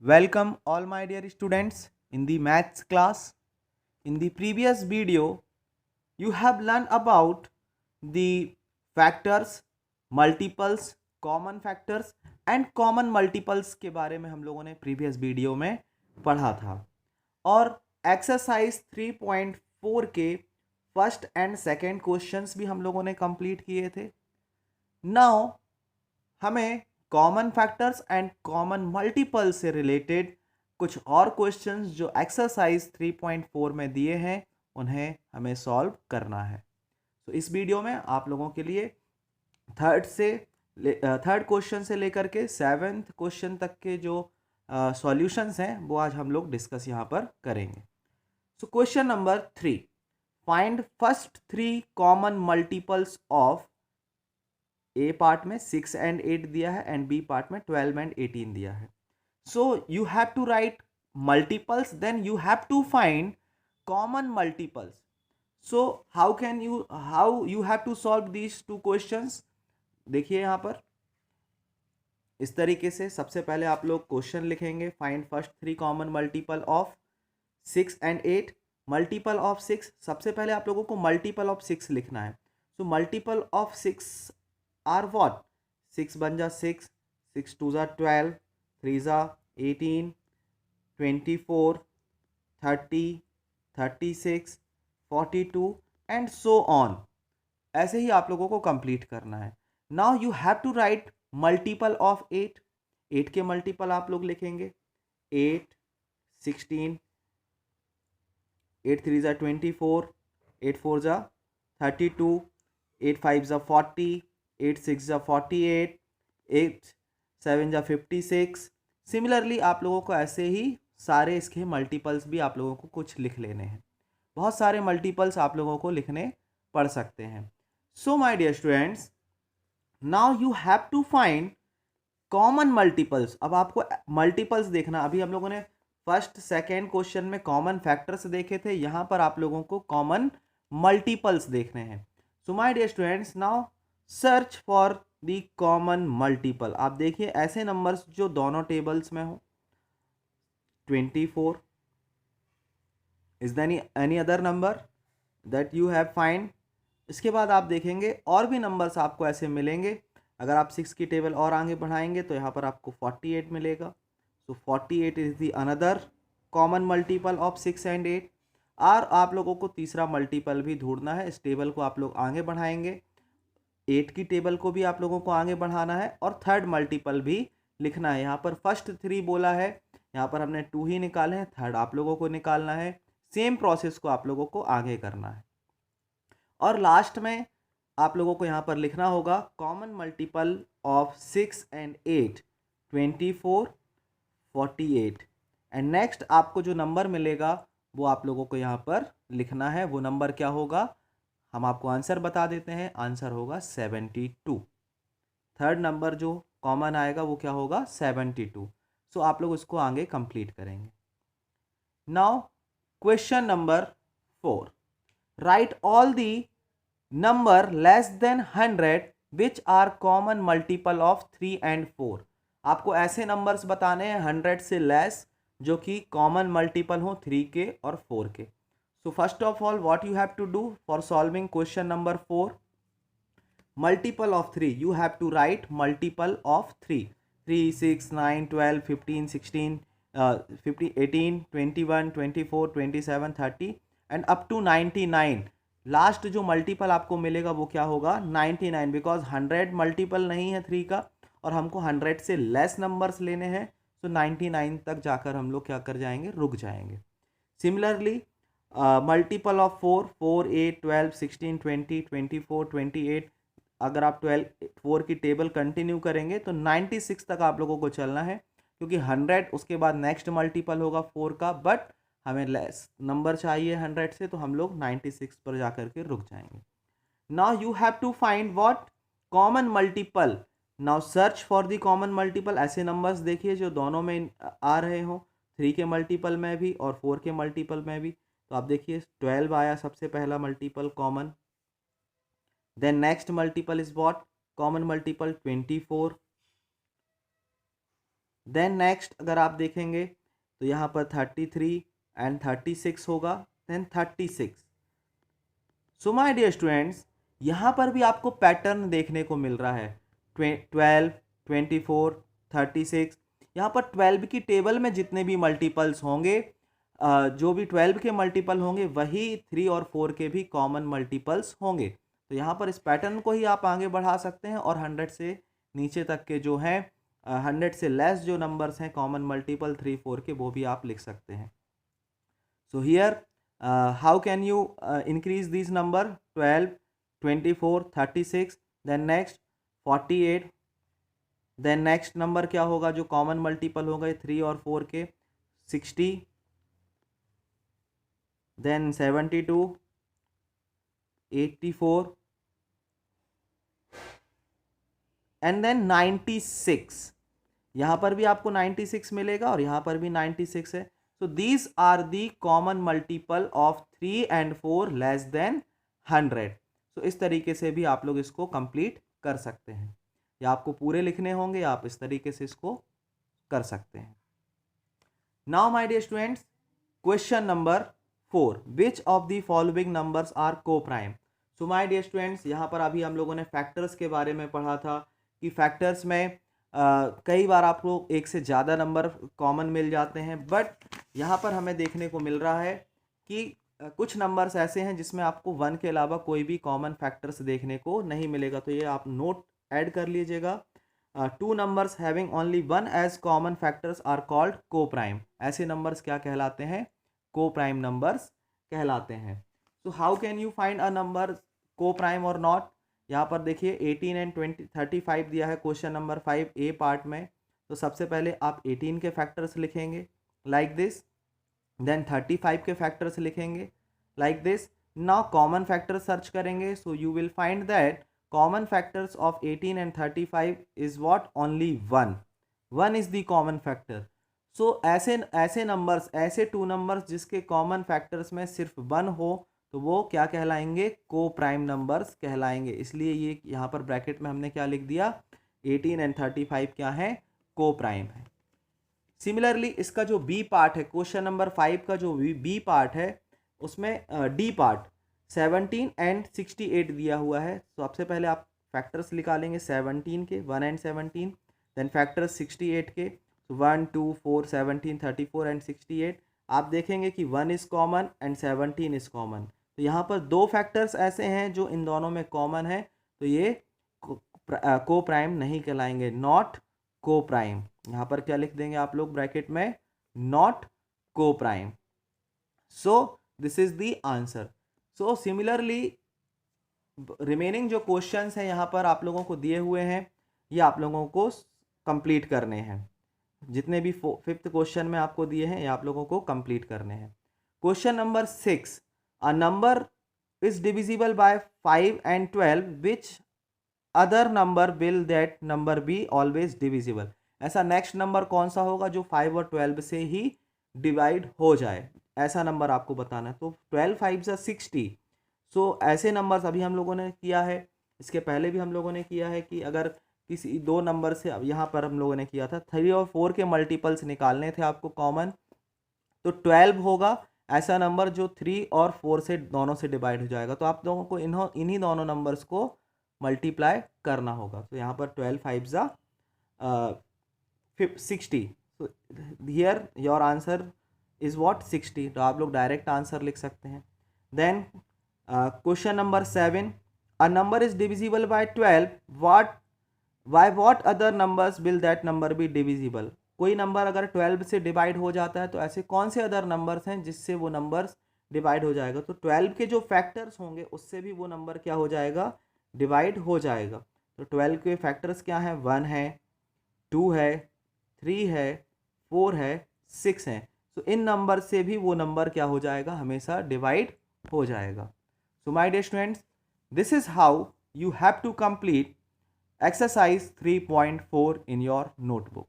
Welcome all my dear students in the maths class. In the previous video, you have learned about the factors, multiples, common factors and common multiples के बारे में हम लोगों ने previous video में पढ़ा था और एक्सरसाइज 3.4 के फर्स्ट एंड सेकेंड क्वेश्चंस भी हम लोगों ने कंप्लीट किए थे। नाउ हमें common factors and common multiple से रिलेटेड कुछ और क्वेश्चंस जो एक्सरसाइज 3.4 में दिए हैं उन्हें हमें सॉल्व करना है। तो इस वीडियो में आप लोगों के लिए थर्ड क्वेश्चन से लेकर के सेवेंथ क्वेश्चन तक के जो सॉल्यूशंस हैं वो आज हम लोग डिस्कस यहाँ पर करेंगे। So question number 3, find first 3 common multiples of A part में 6 एंड 8 दिया है एंड बी पार्ट में 12 एंड 18 दिया है। So you have to write multiples, then you have to find common multiples. So how you have to solve these two questions. देखिए यहाँ पर इस तरीके से सबसे पहले आप लोग क्वेश्चन लिखेंगे, find first 3 common multiple of 6 and 8। Multiple of 6, सबसे पहले आप लोगों को मल्टीपल ऑफ 6 लिखना है। So multiple of 6 are what, 6 बन जा 6, 6 2 जा 12, 3 जा 18, 24, 30, 36, 42 एंड सो ऑन। ऐसे ही आप लोगों को कंप्लीट करना है। Now you have to write multiple of 8। 8 के मल्टीपल आप लोग लिखेंगे 8, 16, 8 3 जा 24, 8 4 जा 32, 8 5 जा 40, 8 6 जा 48, 8 7 जा 56। सिमिलरली आप लोगों को ऐसे ही सारे इसके मल्टीपल्स भी आप लोगों को कुछ लिख लेने हैं। बहुत सारे मल्टीपल्स आप लोगों को लिखने पड़ सकते हैं। So my dear students, now you have to find common multiples. अब आपको मल्टीपल्स देखना, अभी हम लोगों ने फर्स्ट सेकेंड क्वेश्चन में कॉमन फैक्टर्स देखे थे, यहाँ पर आप लोगों को कॉमन मल्टीपल्स देखने हैं। So my dear students, now search for the common multiple. आप देखिए ऐसे नंबर्स जो दोनों टेबल्स में हो। 24 is there any other number that you have find. इसके बाद आप देखेंगे और भी नंबर्स आपको ऐसे मिलेंगे। अगर आप 6 की टेबल और आगे बढ़ाएंगे तो यहाँ पर आपको 48 मिलेगा। सो 48 is the another common multiple of 6 and 8। और आप लोगों को तीसरा मल्टीपल भी ढूंढना है। इस टेबल को आप लोग आगे बढ़ाएंगे, 8 की टेबल को भी आप लोगों को आगे बढ़ाना है और थर्ड मल्टीपल भी लिखना है। यहाँ पर फर्स्ट 3 बोला है, यहाँ पर हमने 2 ही निकाले हैं, थर्ड आप लोगों को निकालना है। सेम प्रोसेस को आप लोगों को आगे करना है। और लास्ट में आप लोगों को यहाँ पर लिखना होगा common multiple of 6 and 8, 24, 48। And next आपको जो नंबर मिलेगा वो आप लोगों को यहाँ पर लिखना है। वो नंबर क्या होगा, हम आपको आंसर बता देते हैं। आंसर होगा 72। थर्ड नंबर जो कॉमन आएगा वो क्या होगा, 72। सो आप लोग उसको आगे कंप्लीट करेंगे। Now question number 4, right all the number less than 100 which are common multiple of 3 and 4। आपको ऐसे नंबर्स बताने हैं 100 से लेस जो कि कॉमन मल्टीपल हो 3 के और 4 के। So first of all what you have to do for solving question number 4, multiple of 3 you have to write multiple of 3, 3 6 9 12 15 16 15 18 21 24 27 30 and up to 99। Last जो मल्टीपल आपको मिलेगा वो क्या होगा, 99, बिकॉज 100 मल्टीपल नहीं है 3 का और हमको 100 से लेस नंबर्स लेने हैं। सो 99 तक जाकर हम लोग क्या कर जाएंगे, रुक जाएंगे। Similarly multiple of 4, 4 8 12 16 20 24 28। अगर आप 4 की टेबल कंटिन्यू करेंगे तो 96 तक आप लोगों को चलना है, क्योंकि 100 उसके बाद नेक्स्ट मल्टीपल होगा 4 का, बट हमें लेस नंबर चाहिए 100 से, तो हम लोग 96 पर जाकर के रुक जाएंगे। Now you have to find what, common multiple. Now search for the common multiple. ऐसे नंबर्स देखिए जो दोनों में आ रहे हो, 3 के मल्टीपल में भी और 4 के मल्टीपल में भी। तो आप देखिए 12 आया सबसे पहला multiple common. Then next multiple is what? Common multiple 24. Then next अगर आप देखेंगे तो यहाँ पर 33 एंड 36 होगा, then 36। So my dear students, यहाँ पर भी आपको पैटर्न देखने को मिल रहा है। 12, 24, 36। यहाँ पर 12 की टेबल में जितने भी मल्टीपल्स होंगे, जो भी 12 के मल्टीपल होंगे वही 3 और 4 के भी कॉमन मल्टीपल्स होंगे। तो यहाँ पर इस पैटर्न को ही आप आगे बढ़ा सकते हैं और 100 से नीचे तक के जो हैं 100 से लेस जो नंबर्स हैं कॉमन मल्टीपल 3, 4 के, वो भी आप लिख सकते हैं। So here how can you increase this number? 12, 24, 36, then next 48, then next number क्या होगा जो कॉमन मल्टीपल होगा 3 और 4 के? 60, देन 72, 84 एंड देन 96। यहाँ पर भी आपको 96 मिलेगा और यहाँ पर भी 96 है। So these are the common multiple of 3 and 4 less than 100। So इस तरीके से भी आप लोग इसको कंप्लीट कर सकते हैं, या आपको पूरे लिखने होंगे, आप इस तरीके से इसको कर सकते हैं। Now my dear students, question number 4, which of the following numbers are coprime? So my dear students, यहाँ पर अभी हम लोगों ने फैक्टर्स के बारे में पढ़ा था कि फैक्टर्स में कई बार आपको एक से ज़्यादा नंबर कॉमन मिल जाते हैं, बट यहाँ पर हमें देखने को मिल रहा है कि कुछ नंबर्स ऐसे हैं जिसमें आपको 1 के अलावा कोई भी कॉमन फैक्टर्स देखने को नहीं मिलेगा। तो ये आप नोट ऐड कर लीजिएगा। 2 numbers having only 1 as common factors are called coprime. ऐसे नंबर्स क्या कहलाते हैं? को प्राइम नंबर्स कहलाते हैं। So how can you find a number coprime और नॉट? यहाँ पर देखिए 18 एंड 35 दिया है क्वेश्चन नंबर 5 ए पार्ट में। तो सबसे पहले आप 18 के फैक्टर्स लिखेंगे लाइक दिस, देन 35 के फैक्टर्स लिखेंगे like this. Now common factor search करेंगे, so you will find that common factors of 18 and 35 is what? Only 1। 1 is the common factor. So ऐसे नंबर्स, ऐसे 2 नंबर्स जिसके कॉमन फैक्टर्स में सिर्फ 1 हो, तो वो क्या कहलाएंगे? को प्राइम नंबर्स कहलाएंगे। इसलिए ये यहाँ पर ब्रैकेट में हमने क्या लिख दिया? 18 एंड 35 क्या है? को प्राइम है। सिमिलरली इसका जो बी पार्ट है, क्वेश्चन नंबर 5 का जो बी पार्ट है, उसमें डी पार्ट 17 एंड 68 दिया हुआ है। तो सबसे पहले आप फैक्टर्स निकालेंगे 17 के, 1 एंड 17, देन फैक्टर्स 68 के, 1, 2, 4, 17, 34 एंड 68। आप देखेंगे कि 1 is common and 17 is common. तो यहाँ पर 2 फैक्टर्स ऐसे हैं जो इन दोनों में कॉमन है, तो ये को प्राइम नहीं कहलाएंगे, नॉट को प्राइम। यहाँ पर क्या लिख देंगे आप लोग ब्रैकेट में? नॉट को prime. So this is the answer. So similarly remaining जो क्वेश्चंस हैं यहाँ पर आप लोगों को दिए हुए हैं, ये आप लोगों को कंप्लीट करने हैं। जितने भी 5th क्वेश्चन में आपको दिए हैं, ये आप लोगों को कंप्लीट करने हैं। Question number 6, a number is divisible bye 5 and 12, which other number will that number be always divisible? ऐसा नेक्स्ट नंबर कौन सा होगा जो 5 और 12 से ही डिवाइड हो जाए? ऐसा नंबर आपको बताना है। तो 12 5 जा 60। सो ऐसे नंबर्स अभी हम लोगों ने किया है, इसके पहले भी हम लोगों ने किया है कि अगर किसी 2 नंबर से, अब यहाँ पर हम लोगों ने किया था 3 और 4 के मल्टीपल्स निकालने थे आपको कॉमन, तो 12 होगा ऐसा नंबर जो 3 और 4 से दोनों से डिवाइड हो जाएगा। तो आप लोगों को इन्हीं दोनों नंबर्स को मल्टीप्लाई करना होगा। तो यहाँ पर 12 5 जा 60। तो here your answer is what? 60। तो आप लोग डायरेक्ट आंसर लिख सकते हैं। Then question number 7, a number is divisible by 12, by what other numbers will that number be divisible? कोई नंबर अगर 12 से डिवाइड हो जाता है तो ऐसे कौन से अदर नंबर्स हैं जिससे वो नंबर्स डिवाइड हो जाएगा? तो 12 के जो फैक्टर्स होंगे उससे भी वो नंबर क्या हो जाएगा? डिवाइड हो जाएगा। तो 12 के फैक्टर्स क्या हैं? 1 है, 2 है, 3 है, 4 है, 6 है। तो इन नंबर से भी वो नंबर क्या हो जाएगा? हमेशा डिवाइड हो जाएगा। So my dear students, this is how you have to complete exercise 3.4 in your notebook.